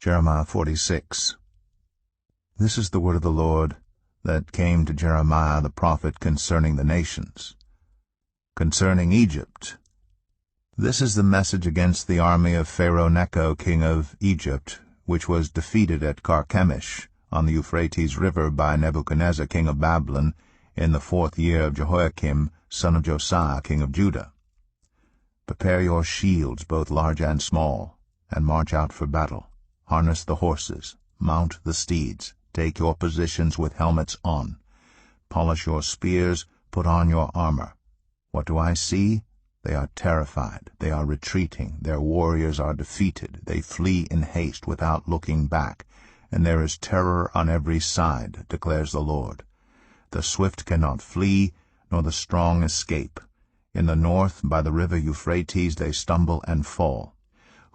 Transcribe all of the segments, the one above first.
Jeremiah 46. This is the word of the Lord that came to Jeremiah the prophet concerning the nations. Concerning Egypt, this is the message against the army of Pharaoh Necho king of Egypt, which was defeated at Carchemish on the Euphrates River by Nebuchadnezzar king of Babylon in the 4th year of Jehoiakim son of Josiah king of Judah. Prepare your shields, both large and small, and march out for battle. Harness the horses, mount the steeds, take your positions with helmets on. Polish your spears, put on your armor. What do I see? They are terrified, they are retreating, their warriors are defeated, they flee in haste without looking back, and there is terror on every side, declares the Lord. The swift cannot flee, nor the strong escape. In the north, by the river Euphrates, they stumble and fall.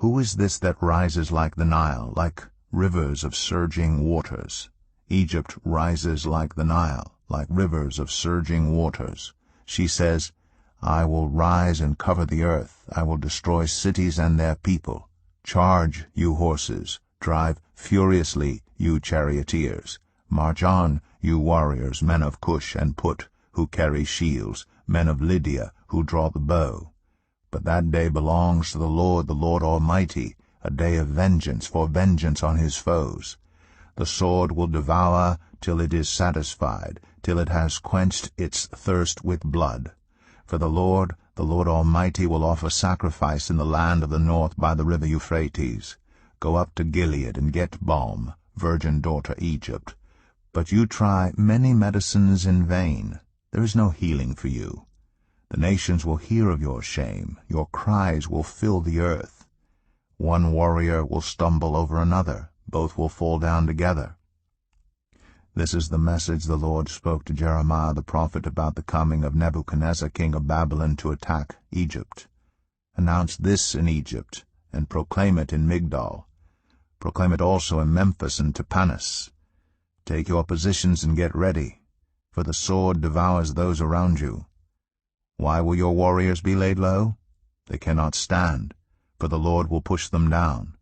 Who is this that rises like the Nile, like rivers of surging waters? Egypt rises like the Nile, like rivers of surging waters. She says, I will rise and cover the earth. I will destroy cities and their people. Charge, you horses. Drive furiously, you charioteers. March on, you warriors, men of Cush and Put, who carry shields, men of Lydia, who draw the bow. But that day belongs to the Lord Almighty, a day of vengeance, for vengeance on his foes. The sword will devour till it is satisfied, till it has quenched its thirst with blood. For the Lord Almighty, will offer sacrifice in the land of the north by the river Euphrates. Go up to Gilead and get balm, virgin daughter Egypt. But you try many medicines in vain. There is no healing for you. The nations will hear of your shame. Your cries will fill the earth. One warrior will stumble over another. Both will fall down together. This is the message the Lord spoke to Jeremiah the prophet about the coming of Nebuchadnezzar king of Babylon to attack Egypt. Announce this in Egypt, and proclaim it in Migdol. Proclaim it also in Memphis and Tapanhes. Take your positions and get ready, for the sword devours those around you. Why will your warriors be laid low? They cannot stand, for the Lord will push them down.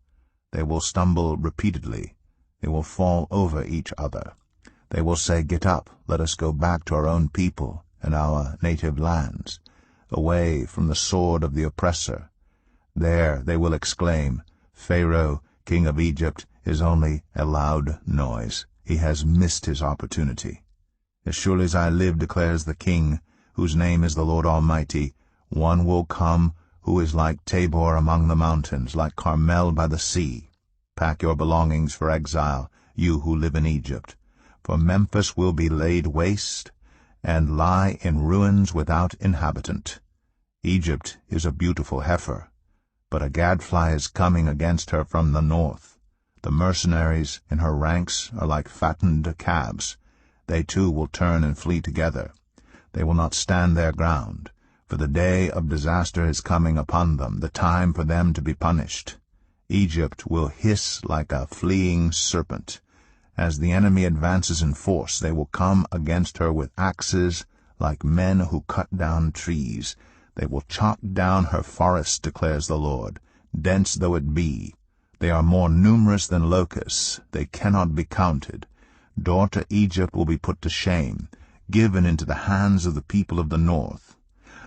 They will stumble repeatedly. They will fall over each other. They will say, Get up, let us go back to our own people and our native lands, away from the sword of the oppressor. There they will exclaim, Pharaoh, king of Egypt, is only a loud noise. He has missed his opportunity. As surely as I live, declares the King, whose name is the Lord Almighty, one will come who is like Tabor among the mountains, like Carmel by the sea. Pack your belongings for exile, you who live in Egypt. For Memphis will be laid waste, and lie in ruins without inhabitant. Egypt is a beautiful heifer, but a gadfly is coming against her from the north. The mercenaries in her ranks are like fattened calves. They too will turn and flee together. They will not stand their ground, for the day of disaster is coming upon them, the time for them to be punished. Egypt will hiss like a fleeing serpent. As the enemy advances in force, they will come against her with axes, like men who cut down trees. They will chop down her forests, declares the Lord, dense though it be. They are more numerous than locusts. They cannot be counted. Daughter Egypt will be put to shame, given into the hands of the people of the north.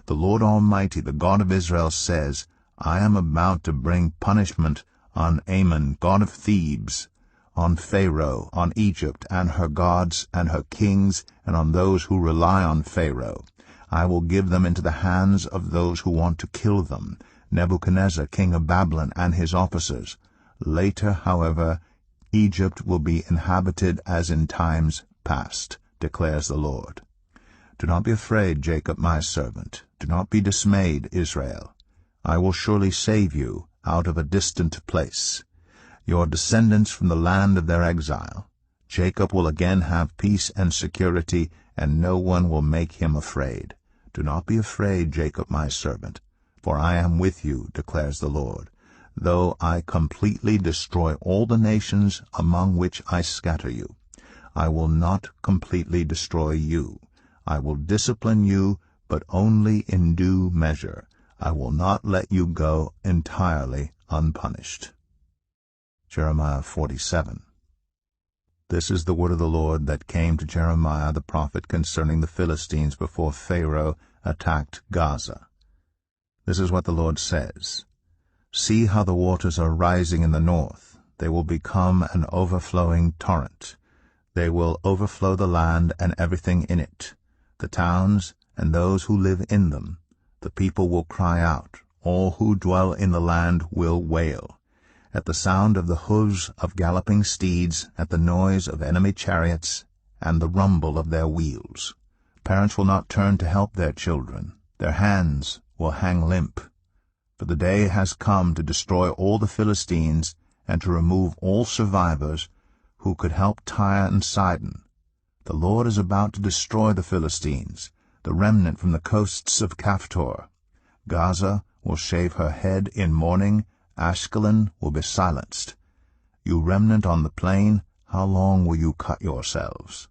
The Lord Almighty, the God of Israel, says, I am about to bring punishment on Ammon, god of Thebes, on Pharaoh, on Egypt, and her gods, and her kings, and on those who rely on Pharaoh. I will give them into the hands of those who want to kill them, Nebuchadnezzar, king of Babylon, and his officers. Later, however, Egypt will be inhabited as in times past, declares the Lord. Do not be afraid, Jacob my servant. Do not be dismayed, Israel. I will surely save you out of a distant place, your descendants from the land of their exile. Jacob will again have peace and security, and no one will make him afraid. Do not be afraid, Jacob my servant, for I am with you, declares the Lord. Though I completely destroy all the nations among which I scatter you, I will not completely destroy you. I will discipline you, but only in due measure. I will not let you go entirely unpunished. Jeremiah 47. This is the word of the Lord that came to Jeremiah the prophet concerning the Philistines before Pharaoh attacked Gaza. This is what the Lord says. See how the waters are rising in the north. They will become an overflowing torrent. They will overflow the land and everything in it, the towns and those who live in them. The people will cry out. All who dwell in the land will wail. At the sound of the hooves of galloping steeds, at the noise of enemy chariots, and the rumble of their wheels. Parents will not turn to help their children. Their hands will hang limp. For the day has come to destroy all the Philistines and to remove all survivors who could help Tyre and Sidon. The Lord is about to destroy the Philistines, the remnant from the coasts of Caphtor. Gaza will shave her head in mourning. Ashkelon will be silenced. You remnant on the plain, how long will you cut yourselves?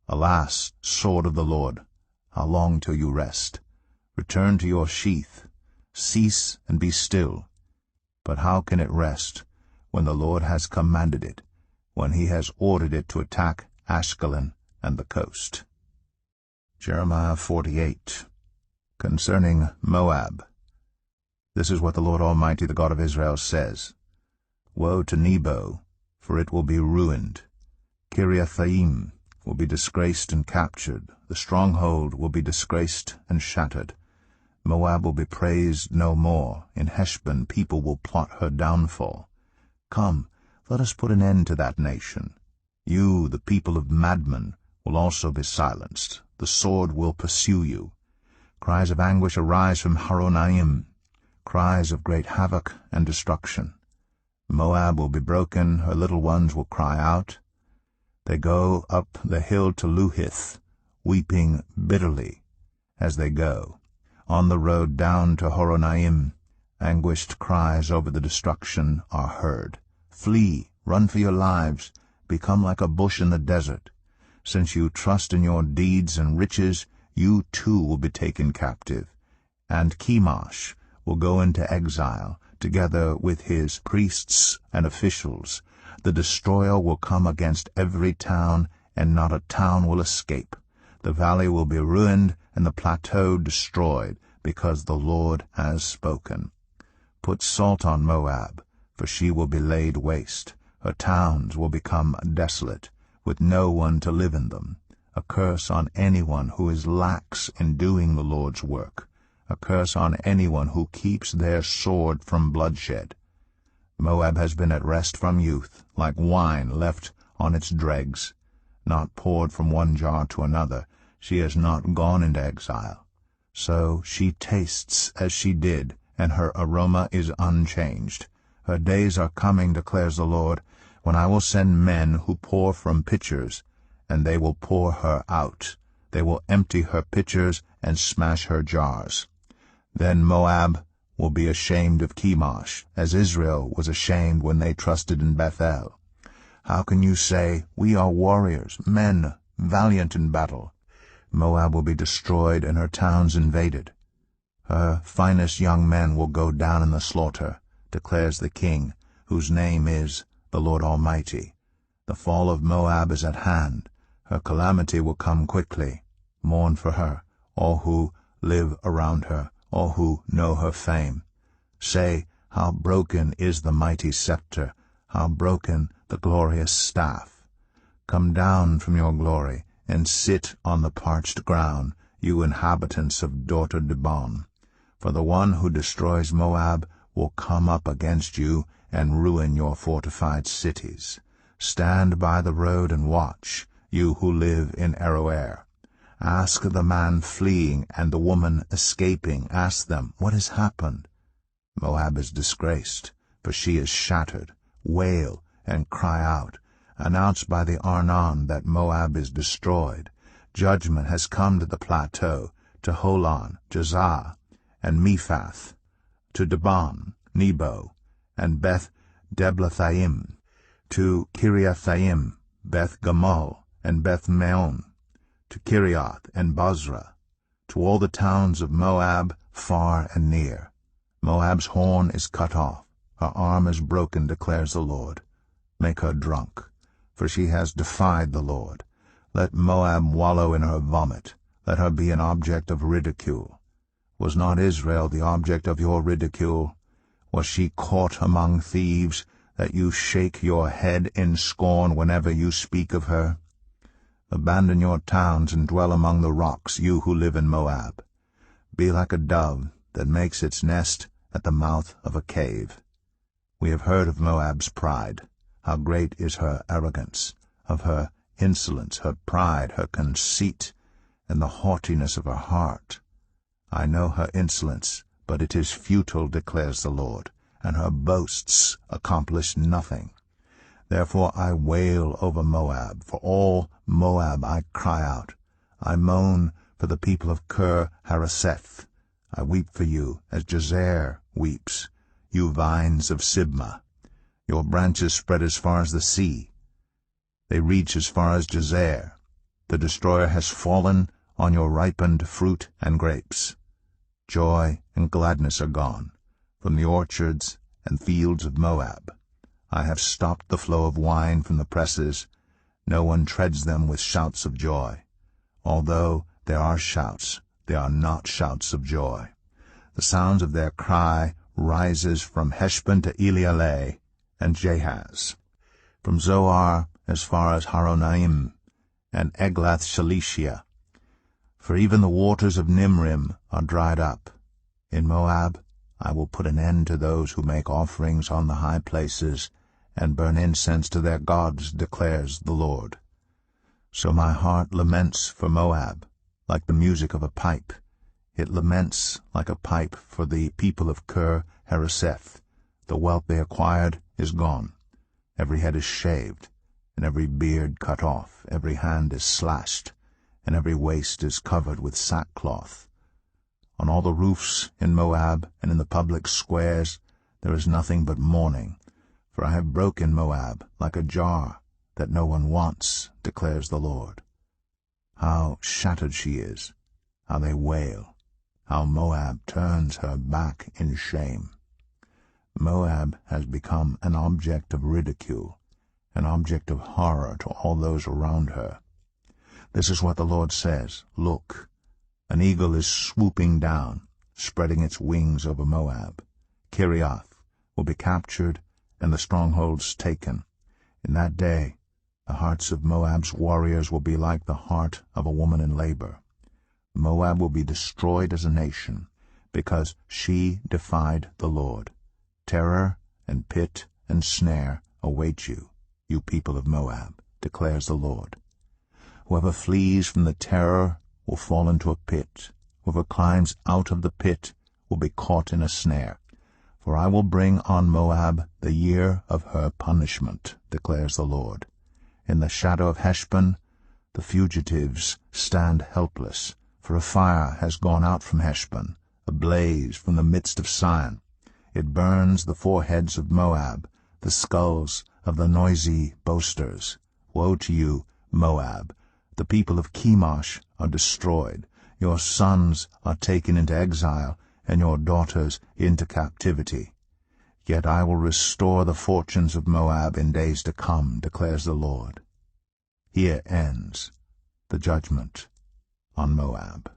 Alas, sword of the Lord, how long till you rest? Return to your sheath. Cease and be still. But how can it rest when the Lord has commanded it, when he has ordered it to attack Ashkelon and the coast? Jeremiah 48. Concerning Moab. This is what the Lord Almighty, the God of Israel, says. Woe to Nebo, for it will be ruined. Kiriathaim will be disgraced and captured. The stronghold will be disgraced and shattered. Moab will be praised no more. In Heshbon people will plot her downfall. Come, let us put an end to that nation. You, the people of Madmen, will also be silenced. The sword will pursue you. Cries of anguish arise from Horonaim, cries of great havoc and destruction. Moab will be broken, her little ones will cry out. They go up the hill to Luhith, weeping bitterly as they go. On the road down to Horonaim, anguished cries over the destruction are heard. Flee, run for your lives, become like a bush in the desert. Since you trust in your deeds and riches, you too will be taken captive. And Chemosh will go into exile, together with his priests and officials. The destroyer will come against every town, and not a town will escape. The valley will be ruined, and the plateau destroyed, because the Lord has spoken. Put salt on Moab, for she will be laid waste. Her towns will become desolate, with no one to live in them. A curse on anyone who is lax in doing the Lord's work. A curse on anyone who keeps their sword from bloodshed. Moab has been at rest from youth, like wine left on its dregs, not poured from one jar to another. She has not gone into exile. So she tastes as she did, and her aroma is unchanged. Her days are coming, declares the Lord, when I will send men who pour from pitchers, and they will pour her out. They will empty her pitchers and smash her jars. Then Moab will be ashamed of Chemosh, as Israel was ashamed when they trusted in Bethel. How can you say, we are warriors, men, valiant in battle? Moab will be destroyed and her towns invaded. Her finest young men will go down in the slaughter, declares the King, whose name is the Lord Almighty. The fall of Moab is at hand. Her calamity will come quickly. Mourn for her, all who live around her, all who know her fame. Say, how broken is the mighty scepter, how broken the glorious staff. Come down from your glory, and sit on the parched ground, you inhabitants of daughter Dibon. For the one who destroys Moab will come up against you and ruin your fortified cities. Stand by the road and watch, you who live in Aroer. Ask the man fleeing and the woman escaping. Ask them, what has happened? Moab is disgraced, for she is shattered. Wail and cry out. Announce by the Arnon that Moab is destroyed. Judgment has come to the plateau, to Holon, Jazah, and Mephath, to Dibon, Nebo, and Beth Deblathaim, to Kiriathaim, Beth Gamal, and Beth Meon, to Kiriath and Bozrah, to all the towns of Moab, far and near. Moab's horn is cut off, her arm is broken, declares the Lord. Make her drunk, for she has defied the Lord. Let Moab wallow in her vomit. Let her be an object of ridicule. Was not Israel the object of your ridicule? Was she caught among thieves, that you shake your head in scorn whenever you speak of her? Abandon your towns and dwell among the rocks, you who live in Moab. Be like a dove that makes its nest at the mouth of a cave. We have heard of Moab's pride, how great is her arrogance, of her insolence, her pride, her conceit, and the haughtiness of her heart. I know her insolence, but it is futile, declares the Lord, and her boasts accomplish nothing. Therefore I wail over Moab, for all Moab I cry out. I moan for the people of Kir-Hareseth. I weep for you, as Jazer weeps, you vines of Sibmah. Your branches spread as far as the sea. They reach as far as Jazer. The destroyer has fallen on your ripened fruit and grapes. Joy and gladness are gone from the orchards and fields of Moab. I have stopped the flow of wine from the presses. No one treads them with shouts of joy. Although there are shouts, they are not shouts of joy. The sounds of their cry rises from Heshbon to Elealeh and Jahaz, from Zoar as far as Horonaim and Eglath-Shalishiah. For even the waters of Nimrim are dried up. In Moab I will put an end to those who make offerings on the high places and burn incense to their gods, declares the Lord. So my heart laments for Moab, like the music of a pipe. It laments like a pipe for the people of Kir-Hareseth. The wealth they acquired is gone. Every head is shaved, and every beard cut off. Every hand is slashed, and every waist is covered with sackcloth. On all the roofs in Moab and in the public squares there is nothing but mourning, for I have broken Moab like a jar that no one wants, declares the Lord. How shattered she is, how they wail, how Moab turns her back in shame. Moab has become an object of ridicule, an object of horror to all those around her. This is what the Lord says, Look, an eagle is swooping down, spreading its wings over Moab. Kiriath will be captured and the strongholds taken. In that day the hearts of Moab's warriors will be like the heart of a woman in labor. Moab will be destroyed as a nation, because she defied the Lord. Terror and pit and snare await you, you people of Moab, declares the Lord. Whoever flees from the terror will fall into a pit. Whoever climbs out of the pit will be caught in a snare. For I will bring on Moab the year of her punishment, declares the Lord. In the shadow of Heshbon the fugitives stand helpless, for a fire has gone out from Heshbon, a blaze from the midst of Sion. It burns the foreheads of Moab, the skulls of the noisy boasters. Woe to you, Moab! The people of Chemosh are destroyed. Your sons are taken into exile, and your daughters into captivity. Yet I will restore the fortunes of Moab in days to come, declares the Lord. Here ends the judgment on Moab.